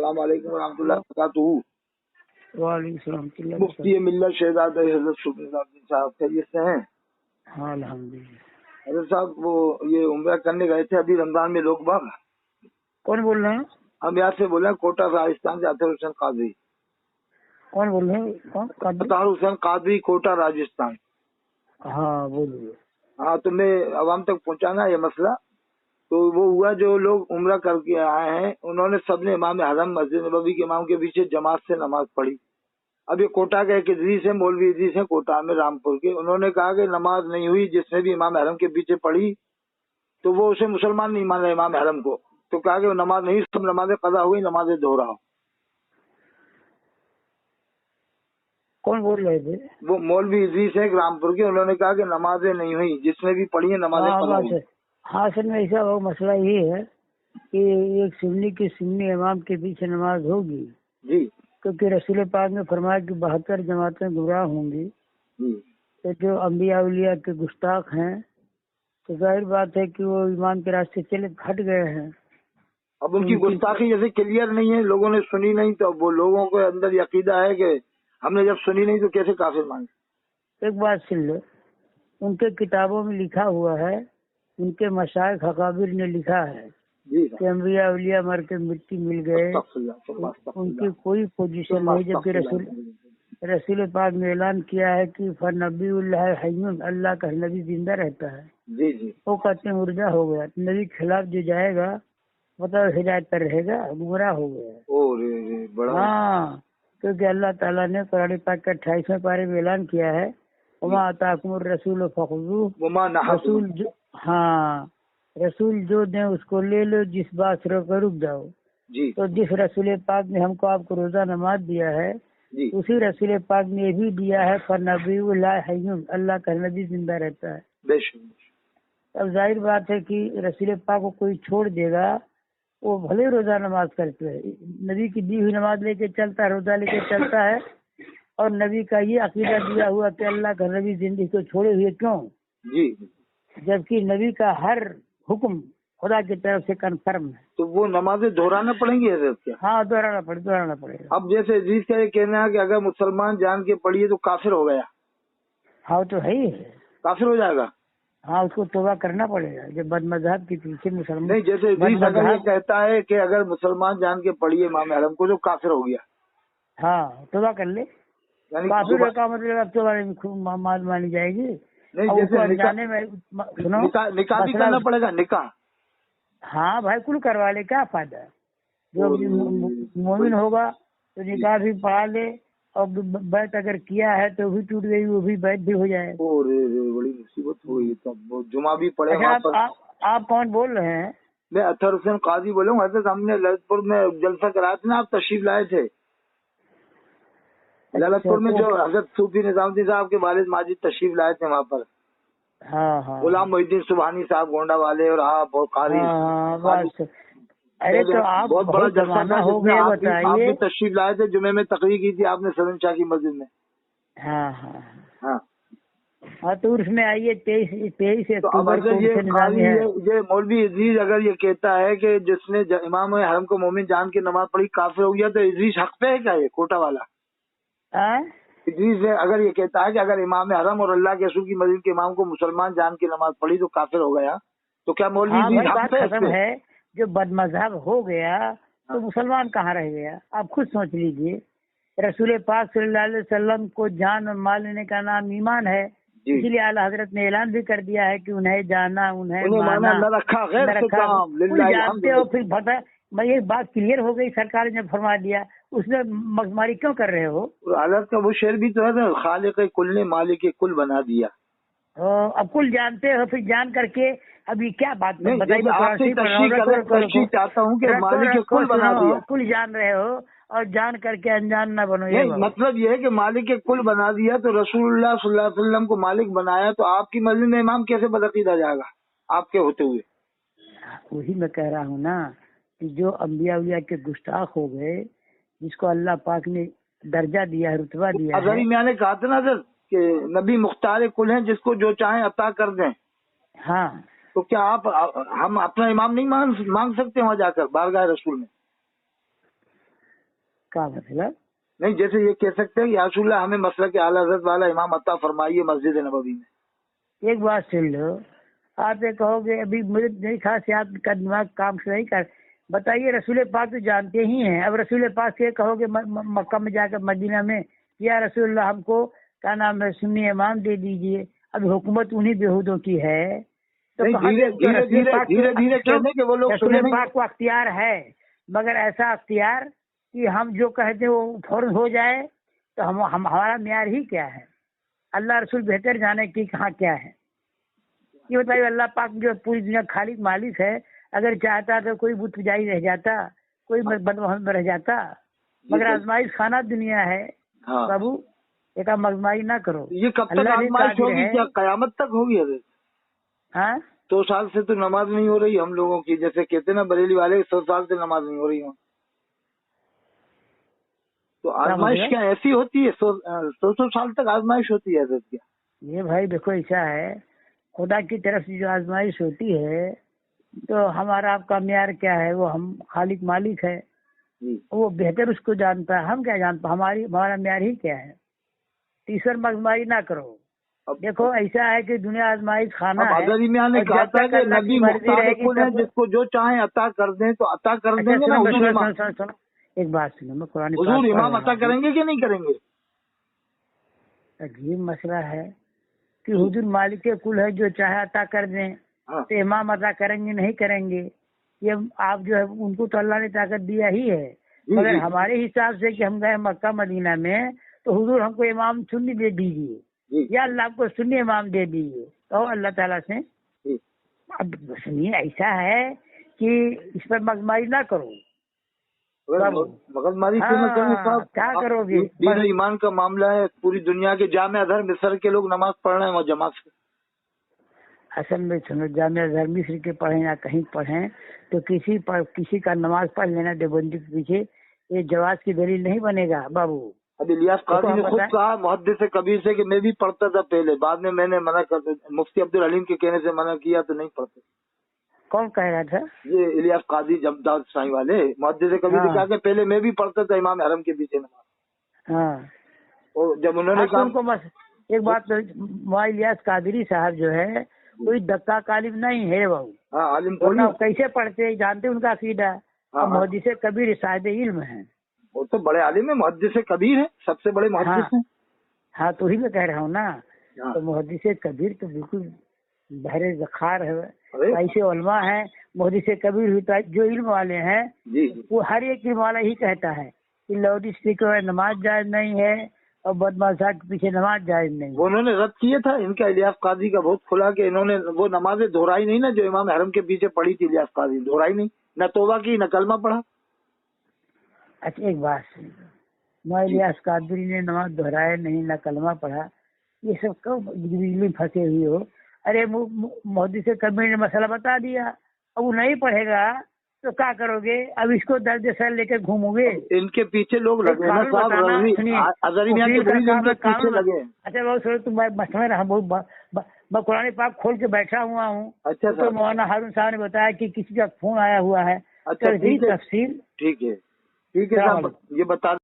अस्सलाम वालेकुम रहमतुल्लाहि व बरकातहू। वालेकुम सलाम। मुफ्ती मिल्लत शहजाद हजरत सुबह निजामुद्दीन साहब खैरियत से हैं? हाँ अल्हम्दुलिल्लाह। हजरत साहब वो ये उम्रा करने गए थे अभी रमजान में लोग बाग। कौन बोल रहे हैं? हम यहाँ से बोल रहे हैं कोटा राजस्थान से अतहर हुसैन कादरी। कौन बोल रहे हैं? कौन? अतहर हुसैन कादरी कोटा राजस्थान। हाँ बोलिए। हाँ तो मैं आवाम तक पहुँचाना ये मसला। तो वो हुआ जो लोग उम्रा करके आए हैं उन्होंने सबने इमाम हरम मस्जिद नबवी के इमाम के पीछे जमात से नमाज पढ़ी। अब ये कोटा के एक इदरीस है, मौलवी इदरीस है कोटा में रामपुर के, उन्होंने कहा कि नमाज नहीं हुई जिसने भी इमाम हरम के पीछे पढ़ी तो वो उसे मुसलमान नहीं मान रहा इमाम हरम को। तो कहा कि वो नमाज नहीं, सब नमाजें कज़ा हुई, नमाजें दोहराओ। कौन बोल रहे थे? वो मौलवी इदरीस है रामपुर के, उन्होंने कहा कि नमाजें नहीं हुई जिसने भी पढ़ी है नमाजें कज़ा हुई। हाँ असल में ऐसा वो मसला ये है कि एक सुन्नी की सुन्नी इमाम के पीछे नमाज होगी जी, क्योंकि रसूल पाक ने फरमाया कि 72 जमातें गुमराह होंगी। जी। तो जो अम्बिया उलिया के गुस्ताख हैं तो जाहिर बात है कि वो इमाम के रास्ते चले हट गए हैं। अब उनकी गुस्ताखी जैसे क्लियर नहीं है, लोगों ने सुनी नहीं, तो वो लोगों को अंदर यकीदा है कि हमने जब सुनी नहीं तो कैसे काफिर मांगे। एक बात सुन लो, उनके किताबों में लिखा हुआ है, उनके मशाइख अकाबिर ने लिखा है कि अम्बिया उलिया मर के मिट्टी मिल गए, उनकी कोई पोजीशन नहीं। जबकि रसूल पाक ने ऐलान किया है कि फनबीउल्लाह हय्युन, अल्लाह का नबी जिंदा रहता है। जी जी। वो कहते हैं मुर्दा हो गया। नबी के खिलाफ जो जाएगा मतलब हिदायत पर रहेगा, गुमराह हो गया। हाँ, क्योंकि अल्लाह ताला ने कुरान पाक के 28वें पारे में ऐलान किया है वमा अताकुमुर रसूल फखुज़ूहु, रसूल जो हाँ रसूल जो दे उसको ले लो, जिस बात से रोक रुक जाओ जी। तो जिस रसूल पाक ने हमको आपको रोजा नमाज दिया है जी, उसी रसूल पाक ने भी दिया है फनबीउल्लाह हय्युन, अल्लाह का नबी जिंदा रहता है। अब जाहिर बात है कि रसूल पाक को कोई छोड़ देगा, वो भले रोजा नमाज करते हैं, नबी की दी हुई नमाज लेके चलता है, रोजा लेके चलता है, और नबी का ये अकीदा दिया हुआ कि अल्लाह का नबी जिंदगी को छोड़े हुए क्यों जी, जबकि नबी का हर हुक्म खुदा की तरफ से कन्फर्म है। तो वो नमाजें दोहराना पड़ेंगी हज़रत क्या? हाँ दोहराना पड़ेगा। अब जैसे अजीज का ये कहना है कि अगर मुसलमान जान के पढ़िए तो काफिर हो गया। हाँ तो है ही है, काफिर हो जाएगा। हाँ उसको तौबा करना पड़ेगा जब बदमज़हब के पीछे मुसलमान नहीं। जैसे अजीज अगर ये कहता है कि अगर मुसलमान जान के पढ़िए इमाम हरम को तो काफिर हो गया, हाँ तौबा कर ले, काफिर का मतलब अब तौबा मानी जाएगी। नहीं जैसे जाने में सुनो, निकाह भी करना पड़ेगा। निकाह हाँ भाई कुल करवा ले, क्या फायदा है। जो मोमिन होगा तो निकाह भी पढ़ा ले, और बैत अगर किया है तो भी टूट गई, वो भी बैत भी हो जाए। बड़ी मुसीबत हो गई। तब जुमा भी पड़े। अच्छा, आप कौन बोल रहे हैं? मैं अतहर हुसैन काजी बोल रहा हूँ। हजरत हमने ललितपुर में जलसा कराया था ना, आप तशरीफ लाए थे। ललितपुर में जो हजरत सूफी निजामुद्दीन साहब के वालिद माजिद तशरीफ लाए थे वहाँ पर। हाँ गुलाम मोहिद्दीन सुबहानी साहब गोंडा वाले और आप और कारी। अरे तो आप बहुत बड़ा जलसा हो गया, बताइए। आप भी तशरीफ लाए थे, जुमे में तकरीर की थी आपने सदन शाह की मस्जिद में। हाँ तो उसमें आइए 23 अक्टूबर को ये मौलवी इदरीस अगर ये कहता है कि जिसने इमाम हरम को मोमिन जान के नमाज पढ़ी काफिर हो गया, तो इदरीस हक पे है क्या ये कोटा वाला? इदरीस अगर ये कहता है कि अगर इमाम हरम और अल्लाह के रसूल की मस्जिद के इमाम को मुसलमान जान के नमाज पढ़ी तो काफिर हो गया, तो क्या मौलवी इदरीस हक पे खत्म है? जो बदमज़हब हो गया तो मुसलमान कहाँ रह गया? आप खुद सोच लीजिए। रसूल पाक सल्लल्लाहु अलैहि वसल्लम को जान और माल लेने का नाम ईमान है, इसलिए आला हजरत ने ऐलान भी कर दिया है कि उन्हें जाना, उन्हें माना, न रखा जानते हो। फिर बता, मैं ये बात क्लियर हो गई, सरकार ने फरमा दिया, उसमें मगमारी क्यों कर रहे हो? हालत का वो शेर भी तो है ना, खालिक कुल ने मालिक कुल बना दिया। अब कुल जानते हो, फिर जान करके अभी क्या बात बताइए। चाहता हूँ कि मालिक कुल बना दिया। कुल जान रहे हो और जान करके अनजान ना बनो। नहीं, मतलब ये है कि मालिक कुल बना दिया, तो रसूलुल्लाह सल्लल्लाहु अलैहि वसल्लम को मालिक बनाया, तो आपकी मस्जिद में इमाम कैसे बदअकीदा जाएगा आपके होते हुए? वही मैं कह रहा हूँ ना कि जो अम्बिया उलिया के गुस्ताख हो गए, जिसको अल्लाह पाक ने दर्जा दिया है, रुतबा दिया है। अजहरी मियां ने कहा था ना सर कि नबी मुख्तार कुल हैं, जिसको जो चाहे अता कर दें। हाँ, तो क्या हम अपना इमाम नहीं मांग सकते वहाँ जाकर बारगाह रसूल में? का मतलब नहीं, जैसे ये कह सकते हैं कि यासुल्लाह हमें मसला के आला हज़रत वाला इमाम अता फरमाइए मस्जिद नबवी में। एक बात सुन लो, आप ये कहोगे अभी मुझे नहीं खास आपका दिमाग काम से नहीं कर, बताइए रसूल पाक तो जानते ही हैं। अब रसूल पाक से कहोगे मक्का में जाकर मदीना में या रसूलुल्लाह हमको क्या नाम है सुन्नी इमाम दे दीजिए, अब हुकूमत उन्हीं बेहूदों की है, तो धीरे धीरे कहने के वो लोग रसूल पाक को अख्तियार है, मगर ऐसा अख्तियार कि हम जो कहते हैं वो फौरन हो जाए, तो हमारा म्यार ही क्या है? अल्लाह रसूल बेहतर जाने की कहाँ क्या है। ये बताइए, अल्लाह पाक जो पूरी दुनिया खालिक मालिक है, अगर चाहता तो कोई बुत पुजारी रह जाता, कोई बदमहल में रह जाता, मगर आजमाइश खाना दुनिया है। हाँ। बाबू एक मगमाई ना करो। ये कब तक आजमाइश होगी? क्या कयामत तक होगी? अरे हाँ, 100 साल से तो नमाज नहीं हो रही हम लोगों की, जैसे कहते ना बरेली वाले 100 साल से नमाज नहीं हो रही हो, तो आजमाइश क्या ऐसी होती है? 100 साल तक आजमाइश होती है क्या? ये भाई देखो ऐसा है, खुदा की तरफ से जो आजमाइश होती है तो हमारा आपका म्यार क्या है? वो हम खालिक मालिक है, वो बेहतर उसको जानता है, हम क्या जानते? हमारा म्यार ही क्या है? ईश्वर मगमाई ना करो। देखो ऐसा है कि दुनिया आजमाइश खाना है। अज़री मियां ने कहा था कि नबी मुख्तार कुल है, जिसको जो चाहे अता कर दें तो अता कर देंगे ना। हुजूर इमाम, एक बात सुनो, मैं कुरान हुजूर इमाम अता करेंगे कि नहीं करेंगे? अजीब मसला है कि हुजूर मालिक के कुल है, जो चाहे अता कर दें। हाँ। तो इमाम अता करेंगे नहीं करेंगे, ये आप जो है उनको तो अल्लाह ने ताकत दिया ही है, मगर हमारे हिसाब से कि हम गए मक्का मदीना में तो हुजूर हमको इमाम सुन्नी दे दीजिए या अल्लाह को सुन्नी इमाम दे दीजिए, तो अल्लाह ताला से। अब सुनिए, ऐसा है कि इस पर मगमारी ना करो। मगजमारी क्या करोगे? दीन ईमान का मामला है, पूरी दुनिया के जामे अजहर मिस्र के लोग नमाज पढ़ रहे हैं वहाँ जमात से। असल में सुनो, जामे अजहर मिस्र के पढ़े या कहीं पढ़े तो किसी का नमाज पढ़ लेना देवबंदी के पीछे ये जवाज की दलील नहीं बनेगा बाबू। अब इलियास काजी ने खुद कहा मुहद्दिस कबीर से कि मैं भी पढ़ता था पहले, बाद में मैंने मना कर, मुफ्ती अब्दुल हलीम के कहने से मना किया तो नहीं पढ़ते। कौन कह रहा था? ये इलियास काजी जमदाद साईं वाले मुहद्दिस कबीर ने कहा कि पहले मैं भी पढ़ता था इमाम हरम के पीछे नमाज। हाँ, और जब उन्होंने कहा उनको एक बात तो इलियास कादरी साहब जो है कोई दक्का कालिम नहीं है बाबू। हाँ, आलिम कैसे पढ़ते जानते उनका अकीदा। मुहद्दिस कबीर साहिब इल्म है, वो तो बड़े आलिम है, मुहद्दिस कबीर है, सबसे बड़े मुहद्दिस हैं। हाँ, तो ही मैं कह रहा हूँ ना। तो मुहद्दिस कबीर तो बिल्कुल बहरे ज़खार है, ऐसे उलमा है। मुहद्दिस कबीर होता जो इल्म वाले हैं वो हर एक इल्म वाला ही कहता है कि लाउड स्पीकर नमाज जायज नहीं है और बदमाशा के पीछे नमाज जायज नहीं। उन्होंने रद्द किया था इनका इलियास काजी का बहुत खुला कि इन्होंने वो नमाजें दोहराई नहीं ना जो इमाम हरम के पीछे पढ़ी थी। इलियास काजी दोहराई नहीं, न तौबा की न कलमा पढ़ा। अच्छा, एक बात सुनिए, इलियास कादरी ने नमाज दोहराया नहीं, न कलमा पढ़ा, ये सब कब बिजली फंसे हुई हो? अरे मोदी से कबीर ने मसला बता दिया, अब वो नहीं पढ़ेगा तो क्या करोगे? अब इसको दर्द सर लेकर घूमोगे? इनके पीछे लोग लगे ना साहब, अज़री मियां के पीछे लगे। अच्छा बहुत सुनो, तुम मसला रहा बहुत, मैं कुरान पाक खोल के बैठा हुआ हूँ। अच्छा, तो मौलाना हारून साहब ने बताया कि किसी का फोन आया हुआ है। अच्छा, तफसील ठीक है साहब, ये बता